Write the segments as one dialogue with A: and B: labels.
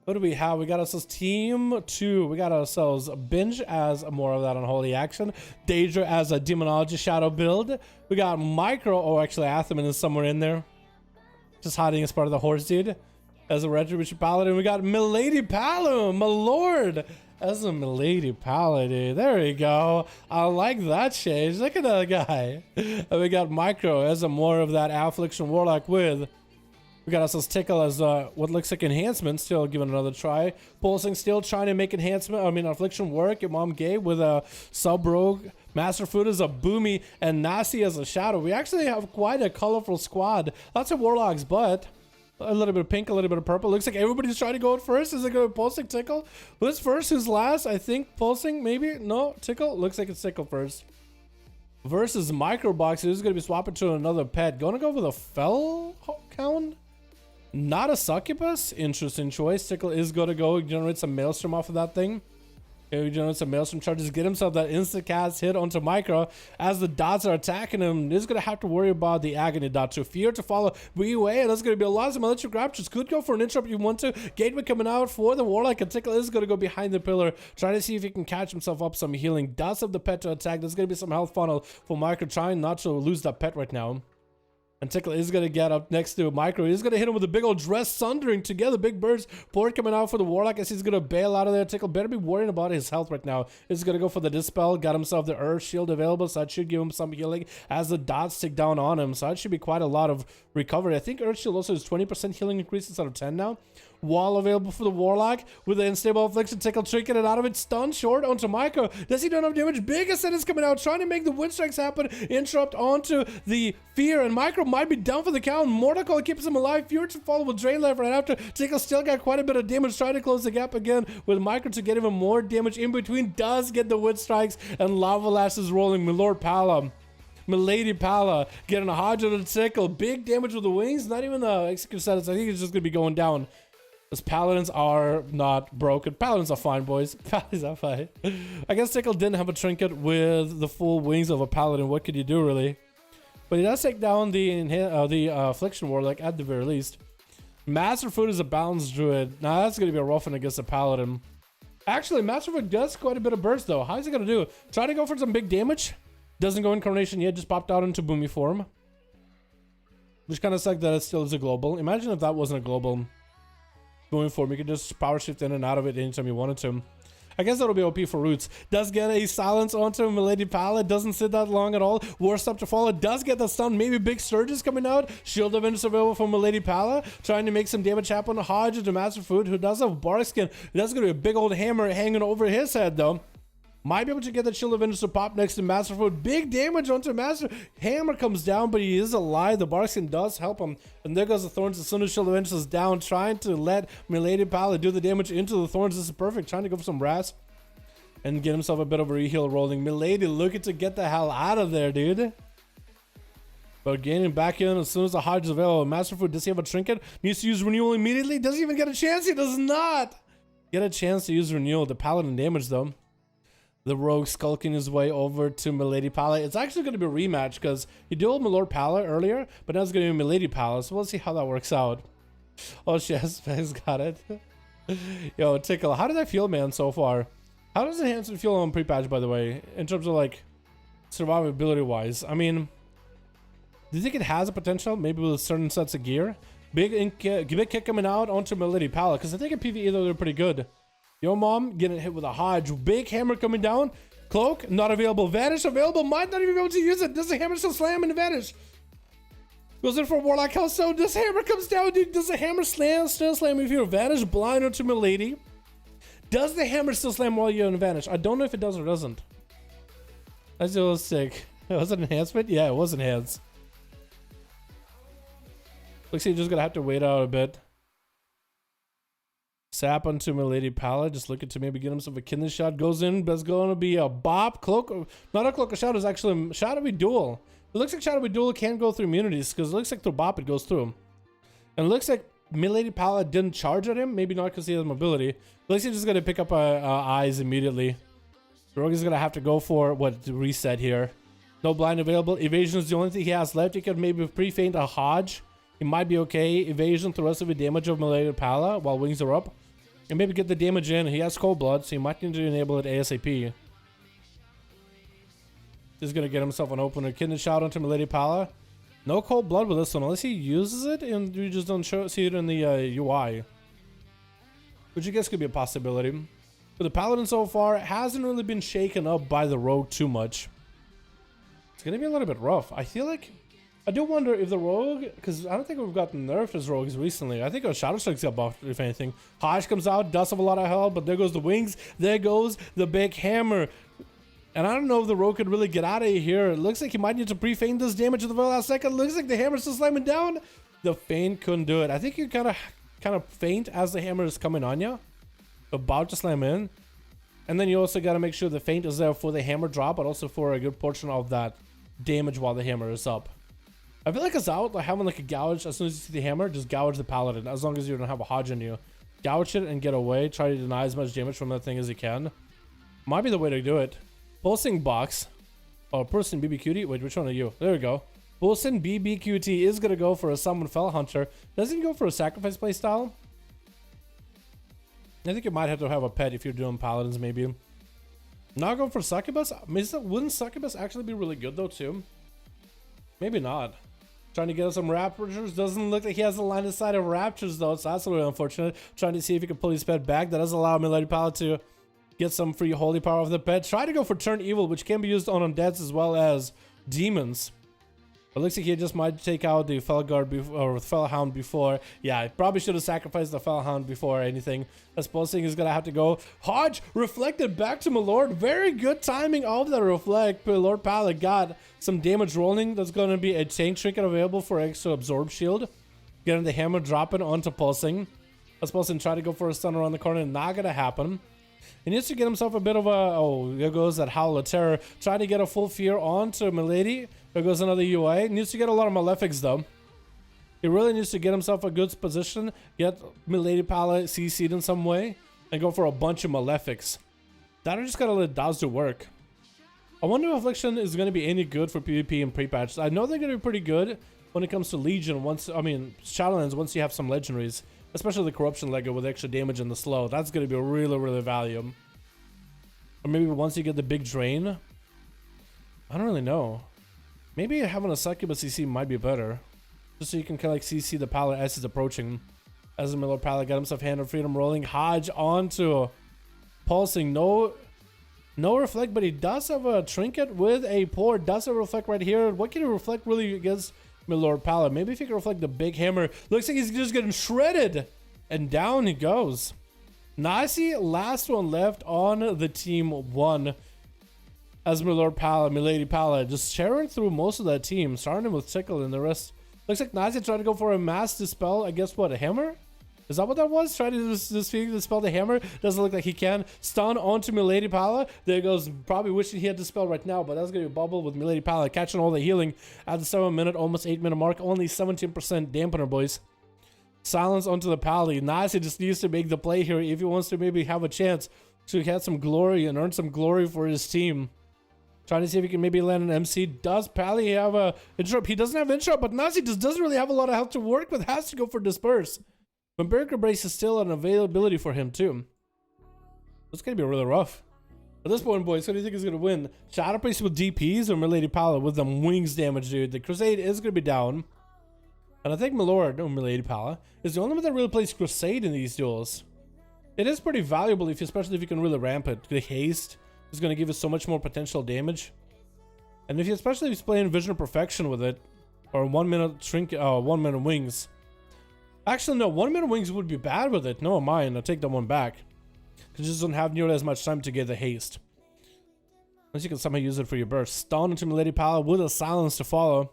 A: What do we have? We got ourselves Team 2. We got ourselves Binge as more of that unholy action. Daedra as a Demonology Shadow build. We got Micro, or actually Atheman is somewhere in there. Just hiding as part of the horse dude. As a Retribution Paladin. We got Milady Palom, my lord. As a Milady Paladin. There we go. I like that change. Look at that guy. And we got Micro as a more of that Affliction Warlock with... We got ourselves Tickle as what looks like enhancement, still giving another try. Pulsing, still trying to make Affliction work. Your mom gay with a sub-rogue. Masterfood as a Boomy, and Nasi as a Shadow. We actually have quite a colorful squad. Lots of Warlocks, but a little bit of pink, a little bit of purple. Looks like everybody's trying to go first. Is it going to be Pulsing, Tickle? Who's first? Who's last? I think Pulsing, maybe? No, Tickle? Looks like it's Tickle first. Versus Microbox, who's going to be swapping to another pet. Going to go with a Fellhound? Not a Succubus? Interesting choice. Tickle is going to go generate some Maelstrom off of that thing. Okay, we generate some Maelstrom charges. Get himself that instant cast hit onto Micro. As the dots are attacking him, he's going to have to worry about the Agony dot. To fear to follow. Beware. That's going to be a lot of electric raptures. Could go for an interrupt if you want to. Gateway coming out for the Warlock. And Tickle is going to go behind the pillar. Trying to see if he can catch himself up some healing. Does have the pet to attack. There's going to be some health funnel for Micro. Trying not to lose that pet right now. And Tickle is going to get up next to Micro. He's going to hit him with a big old dress sundering together. Big birds. Port coming out for the Warlock as he's going to bail out of there. Tickle better be worrying about his health right now. He's going to go for the Dispel. Got himself the Earth Shield available, so that should give him some healing as the dots tick down on him. So that should be quite a lot of recovery. I think Earth Shield also is 20% healing increase instead of 10 now. Wall available for the Warlock with the Unstable Affliction. Tickle tricking it out of it. Stun short onto Micro. Does he do enough damage? Big Ascent is coming out, trying to make the Wind Strikes happen. Interrupt onto the Fear, and Micro might be down for the count. Mortal keeps him alive. Fear to follow with Drain Life right after. Tickle still got quite a bit of damage, trying to close the gap again with Micro to get even more damage in between. Does get the Wind Strikes, and Lava Lash is rolling. Milord Pala. Milady Pala getting a Hodge on the Tickle. Big damage with the wings. Not even the execute status. I think it's just going to be going down. Because Paladins are not broken. Paladins are fine, boys. Paladins are fine. I guess Tickle didn't have a trinket with the full wings of a Paladin. What could you do, really? But he does take down the Affliction Warlock at the very least. Masterfood is a balanced druid. Now that's going to be a rough one against a Paladin. Actually, Masterfood does quite a bit of burst, though. How's he going to do? Try to go for some big damage. Doesn't go Incarnation yet. Just popped out into Boomy form. Which kind of sucks that it still is a global. Imagine if that wasn't a global. Going form, you could just power shift in and out of it anytime you wanted to. I guess that'll be OP for Roots. Does get a silence onto Milady Pala. Doesn't sit that long at all. Worst up to fall. It does get the stun. Maybe big surges coming out. Shield of Vengeance available from Milady Pala. Trying to make some damage happen. Hodge to Masterfood, who does have Bark Skin. That's going to be a big old hammer hanging over his head, though. Might be able to get the Shield of Vengeance to pop next to Masterfood. Big damage onto Master. Hammer comes down, but he is alive. The Barkskin does help him. And there goes the Thorns as soon as Shield of Vengeance is down. Trying to let Milady Pala do the damage into the Thorns. This is perfect. Trying to go for some Ras. And get himself a bit of a reheal rolling. Milady looking to get the hell out of there, dude. But gaining back in as soon as the Hodge is available. Masterfood, does he have a trinket? Needs to use Renewal immediately. Doesn't even get a chance. He does not get a chance to use Renewal. The Paladin damage, though. The Rogue skulking his way over to Milady Pala. It's actually going to be a rematch because he dueled Milord Pala earlier, but now it's going to be Milady Pala. So we'll see how that works out. Oh, she has got it. Yo, Tickle, how did that feel, man, so far? How does Enhancement feel on pre-patch, by the way, in terms of, like, survivability-wise? I mean, do you think it has a potential, maybe with certain sets of gear? Big kick coming out onto Milady Pala, because I think in PvE, though, they're pretty good. Yo, Mom, getting hit with a Hodge. Big hammer coming down. Cloak, not available. Vanish, available. Might not even be able to use it. Does the hammer still slam and vanish? Goes in for Warlock. How so? This hammer comes down, dude. Does the hammer still slam if you're Vanish? Blind onto Milady. Does the hammer still slam while you're in Vanish? I don't know if it does or doesn't. That's a little sick. Was it enhancement? Yeah, it was enhanced. Looks like you're just going to have to wait out a bit. Sap onto Milady Pala, just looking to maybe get himself a Kindle shot. Goes in, but it's going to be a bop. Cloak, not a Cloak of Shadows, actually Shadowy Duel. It looks like Shadowy Duel can go through immunities, because it looks like through bop it goes through. And it looks like Milady Pala didn't charge at him, maybe not because he has mobility. It looks like he's just going to pick up eyes immediately. Rogue is going to have to go for what reset here. No blind available. Evasion is the only thing he has left. He could maybe pre-feint a Hodge. He might be okay. Evasion, the rest of the damage of Milady Pala while wings are up. And maybe get the damage in. He has cold blood, so you might need to enable it ASAP. He's gonna get himself an opener. Kidney shout onto Milady Pala. No cold blood with this one, unless he uses it and you just don't see it in the UI. Which I guess could be a possibility. But the Paladin so far hasn't really been shaken up by the Rogue too much. It's gonna be a little bit rough. I feel like... I do wonder if the Rogue... Because I don't think we've gotten nerfed as Rogues recently. I think our Shadow Strikes got buffed, if anything. Hajj comes out, does have a lot of health, but there goes the wings. There goes the big hammer. And I don't know if the Rogue could really get out of here. It looks like he might need to pre-feint this damage at the very last second. Looks like the hammer's still slamming down. The feint couldn't do it. I think you kind of feint as the hammer is coming on you. About to slam in. And then you also got to make sure the feint is there for the hammer drop, but also for a good portion of that damage while the hammer is up. I feel like it's out, like having like a gouge. As soon as you see the hammer, just gouge the Paladin. As long as you don't have a Hodge in you. Gouge it and get away. Try to deny as much damage from that thing as you can. Might be the way to do it. Pulsing box. Oh, person BBQT. Wait, which one are you? There we go. Pulsing BBQT is going to go for a Summon Fell Hunter. Doesn't go for a sacrifice playstyle. I think you might have to have a pet if you're doing Paladins, maybe. Not going for Succubus? Wouldn't Succubus actually be really good, though, too? Maybe not. Trying to get us some Raptures. Doesn't look like he has a line of sight of Raptures, though, so that's a little unfortunate. Trying to see if he can pull his pet back. That does allow Milady Pala to get some free holy power off the pet. Try to go for Turn Evil, which can be used on undeads as well as demons. It looks like he just might take out the Felguard or Fellhound before. Yeah, I probably should have sacrificed the Fellhound before anything. As Pulsing is going to have to go. Hodge reflected back to Milord. Very good timing of the reflect. Lord Pala got some damage rolling. That's going to be a tank trinket available for extra absorb shield. Getting the hammer dropping onto Pulsing. As Pulsing try to go for a stun around the corner. Not going to happen. He needs to get himself a bit of a... Oh, there goes that Howl of Terror. Trying to get a full fear onto Milady. There goes another UA. Needs to get a lot of Malefics, though. He really needs to get himself a good position. Get Milady Pala CC'd in some way. And go for a bunch of Malefics. That just gotta let DAOs do work. I wonder if Affliction is going to be any good for PvP and pre-patch. I know they're going to be pretty good when it comes to Legion. Shadowlands, once you have some legendaries. Especially the Corruption Lego with extra damage and the slow. That's going to be really, really valuable. Or maybe once you get the big drain. I don't really know. Maybe having a Succubus CC might be better. Just so you can kind of like CC the Pala as he's approaching. As the Miller Pala got himself Hand of Freedom rolling. Hodge onto Pulsing. No reflect, but he does have a trinket with a pour. Does have a reflect right here. What can he reflect really against Milord Pala? Maybe if he can reflect the big hammer. Looks like he's just getting shredded. And down he goes. Nasi, last one left on the team 1. As Milady Pala just sharing through most of that team. Starting with Tickle and the rest. Looks like Nasi tried to go for a mass dispel. I guess what, a hammer? Is that what that was? Trying to dispel the hammer. Doesn't look like he can. Stun onto Milady Pala. There goes. Probably wishing he had dispel right now, but that's going to be a bubble with Milady Pala catching all the healing at the 7-minute, almost 8-minute mark. Only 17% dampener, boys. Silence onto the Pally. Nasi just needs to make the play here if he wants to maybe have a chance to get some glory and earn some glory for his team. Trying to see if he can maybe land an MC. Does Pally have a interrupt? He doesn't have interrupt, but Nasi just doesn't really have a lot of health to work with. Has to go for disperse. But Berker Brace is still an availability for him too. It's going to be really rough. At this point, boys, who do you think is going to win? Shadow Priest with DPs or Milady Pala with them wings damage, dude? The Crusade is going to be down. And I think Milord, or Milady Pala, is the only one that really plays Crusade in these duels. It is pretty valuable, especially if you can really ramp it. The haste is going to give you so much more potential damage. And especially if he's playing Vision of Perfection with it, or 1 minute trinket, 1 minute wings. Actually, no, 1 minute wings would be bad with it. No, mine. I'll take that one back. Because you just don't have nearly as much time to get the haste. Unless you can somehow use it for your burst. Stun into Milady Pala with a silence to follow.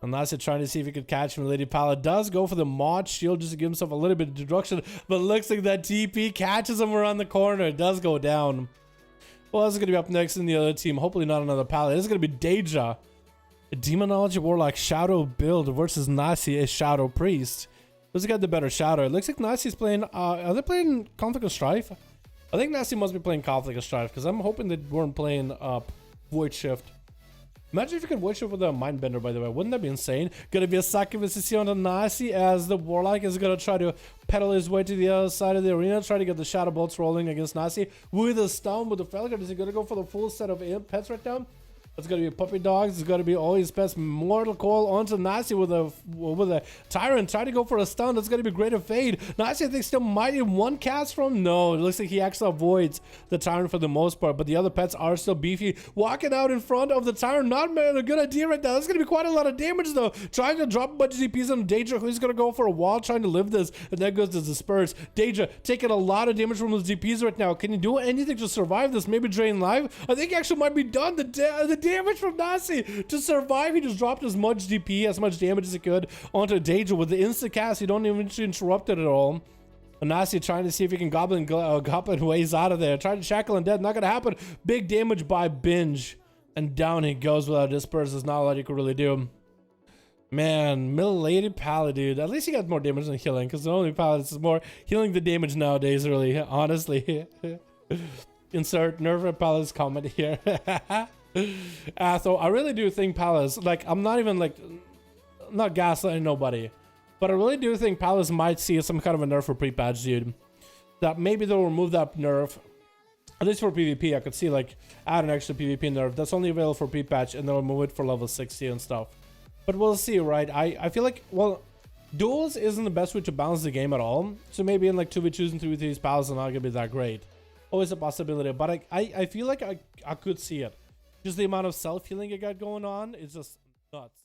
A: Unless you're trying to see if you could catch Milady Pala. Does go for the mod shield just to give himself a little bit of destruction. But looks like that TP catches him around the corner. It does go down. Well, that's going to be up next in the other team. Hopefully not another Pala. This is going to be Deja. A Demonology Warlock Shadow build versus Nasi, a Shadow Priest. Who's got the better Shadow? It looks like Nasi's playing... are they playing Conflict of Strife? I think Nasi must be playing Conflict of Strife because I'm hoping they weren't playing Void Shift. Imagine if you could wish it with a Mindbender, by the way. Wouldn't that be insane? Gonna be a sacrifice on the Nazi as the Warlock is gonna try to pedal his way to the other side of the arena, try to get the Shadow Bolts rolling against Nazi with a stun, with the Falcon. Is he gonna go for the full set of pets right now? It's gonna be puppy dogs. It's gonna be all his best. Mortal Coil onto Nazi with a Tyrant. Trying to go for a stun. That's gonna be great to fade. Nazi I think still might in one cast from. No, it looks like he actually avoids the Tyrant for the most part. But the other pets are still beefy. Walking out in front of the Tyrant. Not a good idea right now. That's gonna be quite a lot of damage though. Trying to drop a bunch of DPs on Daedra, who's gonna go for a wall, trying to live this. And then goes to Disperse. Daedra taking a lot of damage from those DPs right now. Can you do anything to survive this? Maybe drain live. I think he actually might be done. The damage from Nazi to survive. He just dropped as much DP, as much damage as he could onto Daedra with the insta cast. You don't even interrupt it at all. And Nazi trying to see if he can goblin ways out of there. Trying to shackle and dead. Not gonna happen. Big damage by Binge. And down he goes without Disperse. There's not a lot you could really do. Man, Middle Lady Paladin. At least he got more damage than healing, because the only Paladin is more healing the damage nowadays, really. Honestly. Insert nerf Paladin's comment here. So I really do think Palace, like, I'm not even like, not gaslighting nobody, but I really do think Palace might see some kind of a nerf for pre-patch, dude. That maybe they'll remove that nerf, at least for PvP. I could see like add an extra PvP nerf that's only available for pre-patch, and they'll remove it for level 60 and stuff. But we'll see, right? I feel like, well, duels isn't the best way to balance the game at all. So maybe in like 2v2s and 3v3s, Palace are not gonna be that great. Always a possibility, but I feel like I could see it. Just the amount of self-healing I got going on is just nuts.